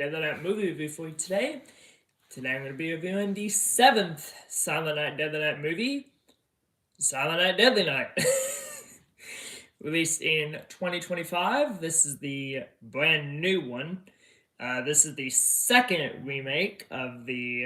Deadly Night movie review for you today. Today I'm going to be reviewing the 7th Silent Night Deadly Night movie, Silent Night Deadly Night. Released in 2025. This is the brand new one. This is the second remake of the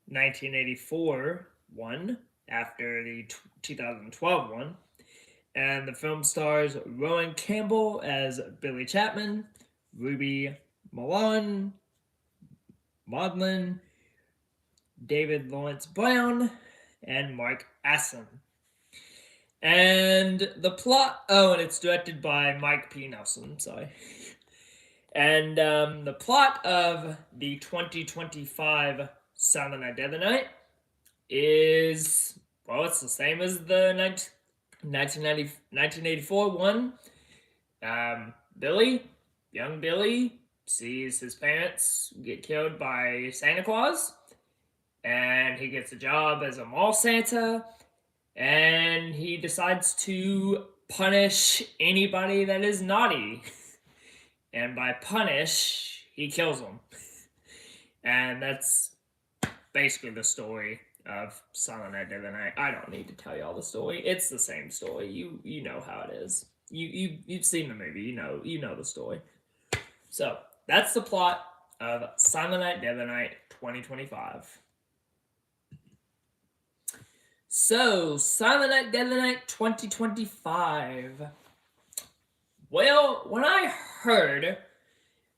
1984 one after the 2012 one. And the film stars Rowan Campbell as Billy Chapman, Ruby Malone, Maudlin, David Lawrence Brown, and Mark Asson. And the plot, and it's directed by Mike P. Nelson, sorry. And the plot of the 2025 Silent Night Deadly Night is, well, it's the same as the 1984 one. Young Billy, sees his parents get killed by Santa Claus, and he gets a job as a mall Santa, and he decides to punish anybody that is naughty. And by punish, he kills them. And that's basically the story of Silent Night Deadly Night. I don't need to tell you all the story. It's the same story. You know how it is. You've seen the movie. You know the story. So that's the plot of Silent Night Deadly Night 2025. So, Silent Night Deadly Night 2025. Well, when I heard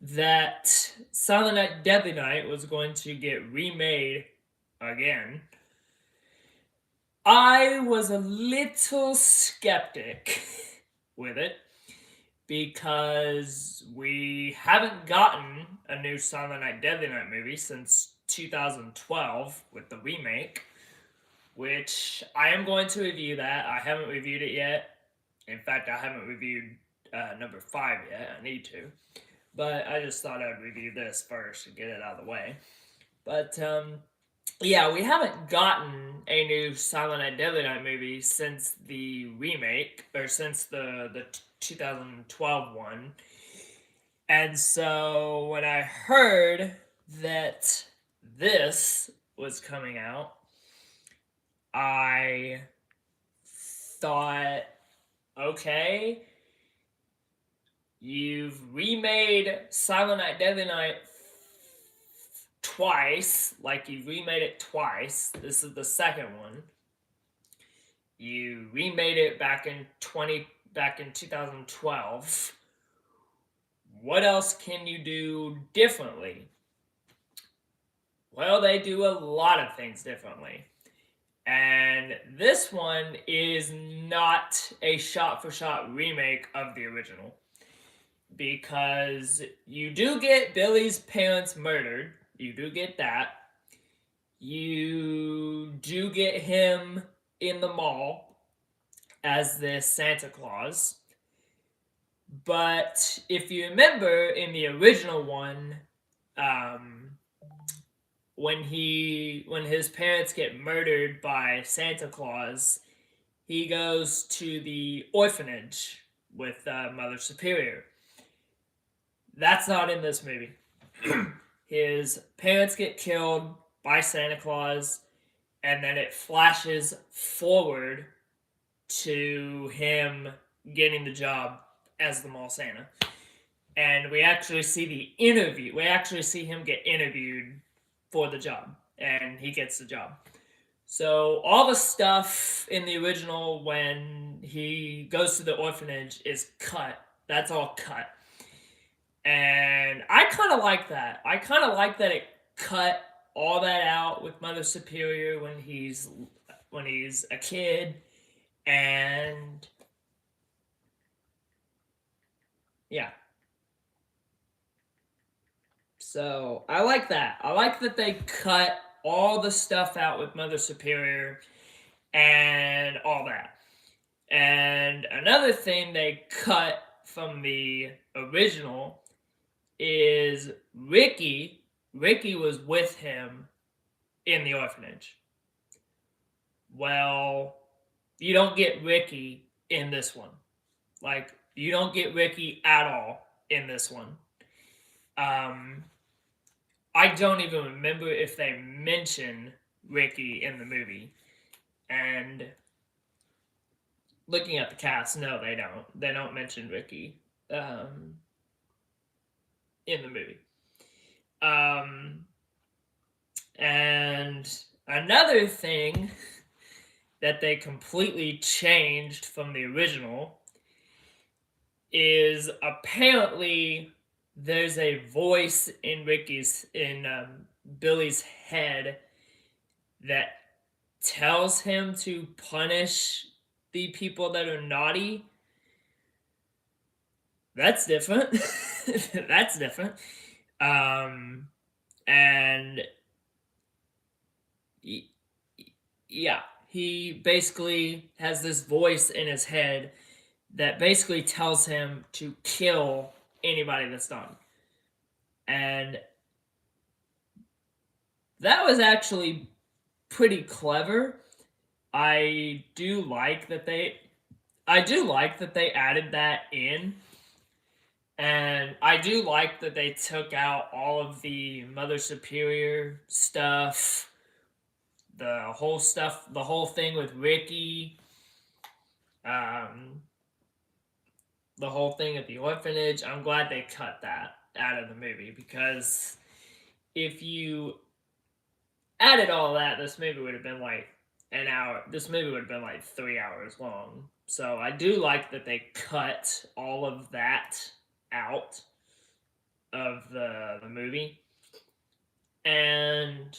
that Silent Night Deadly Night was going to get remade again, I was a little skeptic with it because we haven't gotten a new Silent Night Deadly Night movie since 2012 with the remake, which I am going to review that. I haven't reviewed it yet. In fact, I haven't reviewed number 5 yet. I need to. But I just thought I'd review this first and get it out of the way. But, yeah, we haven't gotten a new Silent Night Deadly Night movie since the remake, or since the 2012 one. And so when I heard that this was coming out, I thought, okay, you've remade Silent Night Deadly Night twice, like you've remade it twice. This is the second one. You remade it back in 2012. What else can you do differently? Well, they do a lot of things differently. And this one is not a shot-for-shot remake of the original, because you do get Billy's parents murdered. You do get that. You do get him in the mall as this Santa Claus. But if you remember in the original one, when his parents get murdered by Santa Claus, he goes to the orphanage with Mother Superior. That's not in this movie. His parents get killed by Santa Claus, and then it flashes forward to him getting the job as the mall Santa. And we actually see the interview. We actually see him get interviewed for the job, and he gets the job. So all the stuff in the original when he goes to the orphanage is cut. That's all cut. And I kind of like that. I kind of like that it cut all that out with Mother Superior when he's a kid. And yeah. So I like that. I like that they cut all the stuff out with Mother Superior and all that. And another thing they cut from the original is Ricky. Ricky was with him in the orphanage. Well, you don't get Ricky in this one. Like, you don't get Ricky at all in this one. I don't even remember if they mention Ricky in the movie. And looking at the cast, no, they don't. They don't mention Ricky in the movie. And another thing that they completely changed from the original is apparently there's a voice in Billy's head that tells him to punish the people that are naughty. That's different. That's different. And yeah, he basically has this voice in his head that basically tells him to kill anybody that's done. And that was actually pretty clever. I do like that they added that in. And I do like that they took out all of the Mother Superior stuff, the whole thing with Ricky, the whole thing at the orphanage. I'm glad they cut that out of the movie, because if you added all that, this movie would have been like an hour. This movie would have been like 3 hours long. So I do like that they cut all of that out of the movie. And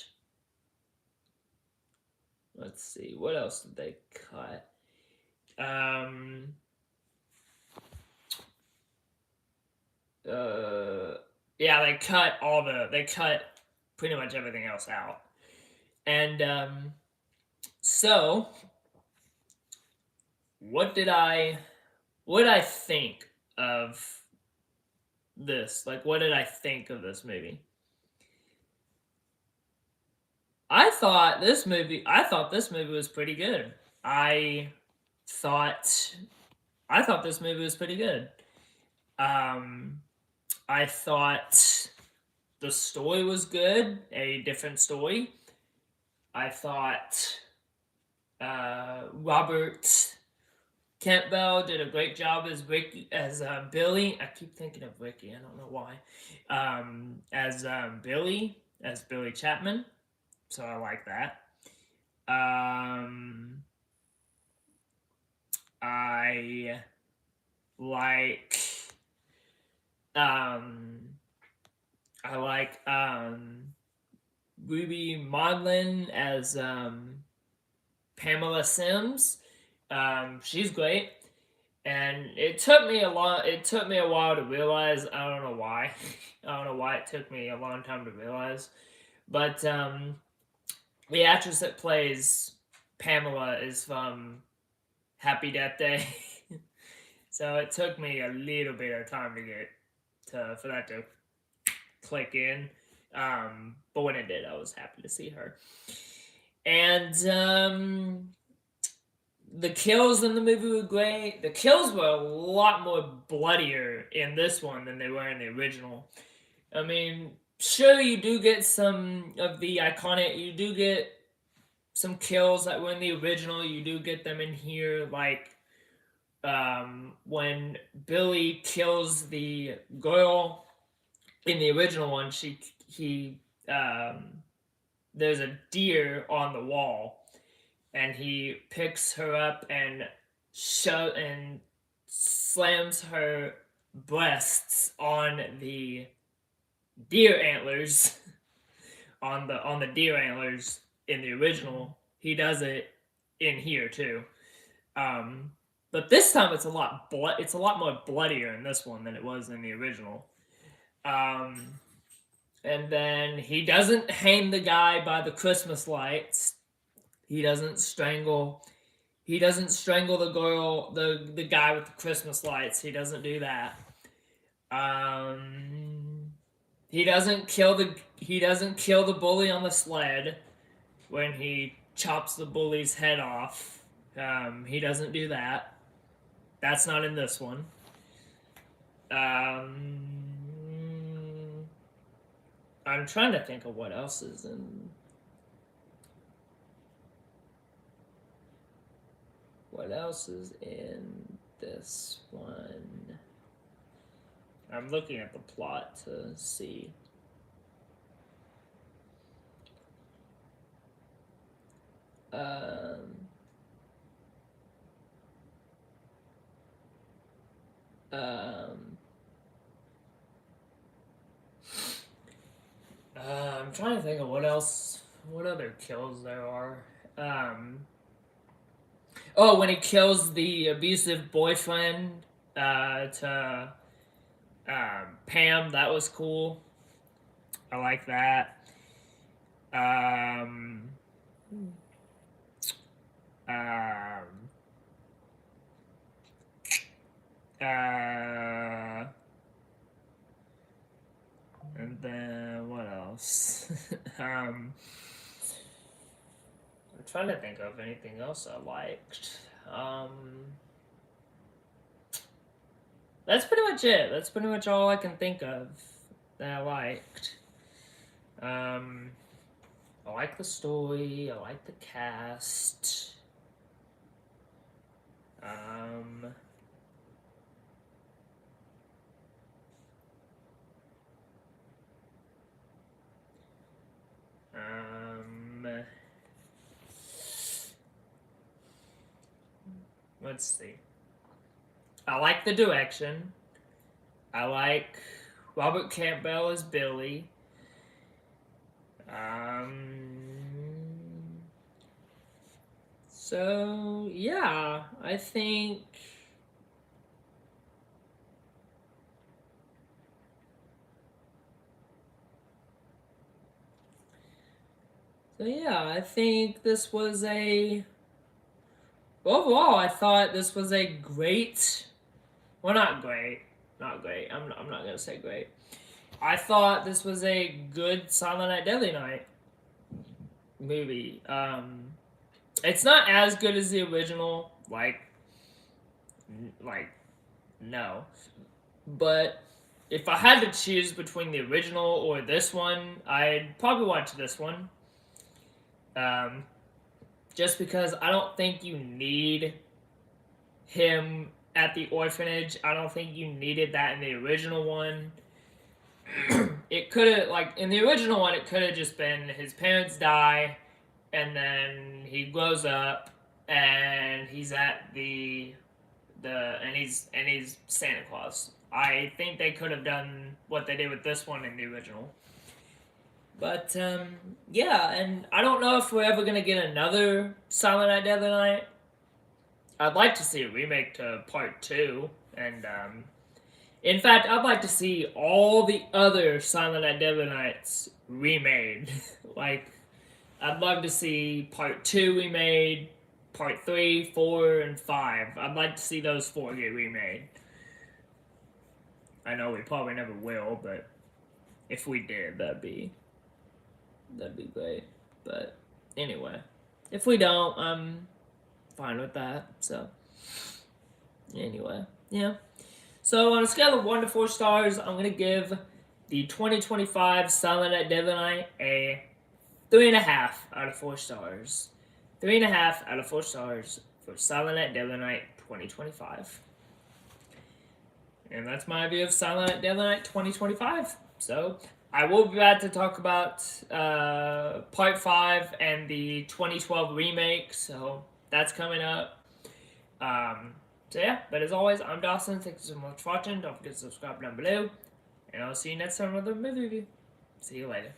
let's see, what else did they cut? Yeah, they cut pretty much everything else out. And so what did I think of this? Like, what did I think of this movie? I thought this movie was pretty good. I thought this movie was pretty good. I thought the story was good, a different story. I thought Robert Campbell did a great job as Billy. I keep thinking of Ricky. I don't know why. As Billy Chapman. So I like that. I like Ruby Maudlin as Pamela Sims. She's great. And it took me a while to realize. I don't know why. I don't know why it took me a long time to realize. But the actress that plays Pamela is from Happy Death Day. So it took me a little bit of time for that to click in. But when it did, I was happy to see her. And the kills in the movie were great. The kills were a lot more bloodier in this one than they were in the original. I mean, sure, you do get some of the iconic. You do get some kills that were in the original. You do get them in here, like when Billy kills the girl in the original one. There's a deer on the wall, and he picks her up and slams her breasts on the deer antlers on the deer antlers in the original. He does it in here too. But this time it's a lot more bloodier in this one than it was in the original. And then he doesn't hang the guy by the Christmas lights. He doesn't strangle the girl, the guy with the Christmas lights. He doesn't do that. He doesn't kill the bully on the sled when he chops the bully's head off. He doesn't do that. That's not in this one. I'm trying to think of what else is in. What else is in this one? I'm looking at the plot to see. Um, um, I'm trying to think of what else, what other kills there are. Um, oh, when he kills the abusive boyfriend to Pam, that was cool. I like that. Um, um, uh, and then what else? I'm trying to think of anything else I liked. That's pretty much it. That's pretty much all I can think of that I liked. Um, I like the story. I like the cast. Um, um, let's see. I like the direction. I like Robert Campbell as Billy. So yeah, I think. So yeah, I think this was a. Overall, I thought this was a great. Well, not great. Not great. I'm not gonna say great. I thought this was a good Silent Night Deadly Night movie. It's not as good as the original. Like no, but if I had to choose between the original or this one, I'd probably watch this one. Um, just because I don't think you need him at the orphanage. I don't think you needed that in the original one. It could have, like, in the original one, it could have just been his parents die, and then he grows up, and he's at and he's Santa Claus. I think they could have done what they did with this one in the original. But yeah, and I don't know if we're ever gonna get another Silent Night Deadly Night. I'd like to see a remake to Part Two, and in fact, I'd like to see all the other Silent Night Deadly Nights remade. Like, I'd love to see Part Two remade, Part 3, 4, and 5. I'd like to see those four get remade. I know we probably never will, but if we did, that'd be great. But anyway, if we don't, I'm fine with that. So anyway, yeah. So on a scale of 1 to 4 stars, I'm gonna give the 2025 Silent Night Deadly Night a 3.5 out of 4 stars. 3.5 out of 4 stars for Silent Night Deadly Night 2025. And that's my review of Silent Night Deadly Night 2025. So I will be back to talk about Part 5 and the 2012 remake. So that's coming up. So yeah, but as always, I'm Dawson. Thank you so much for watching. Don't forget to subscribe down below. And I'll see you next time with another movie review. See you later.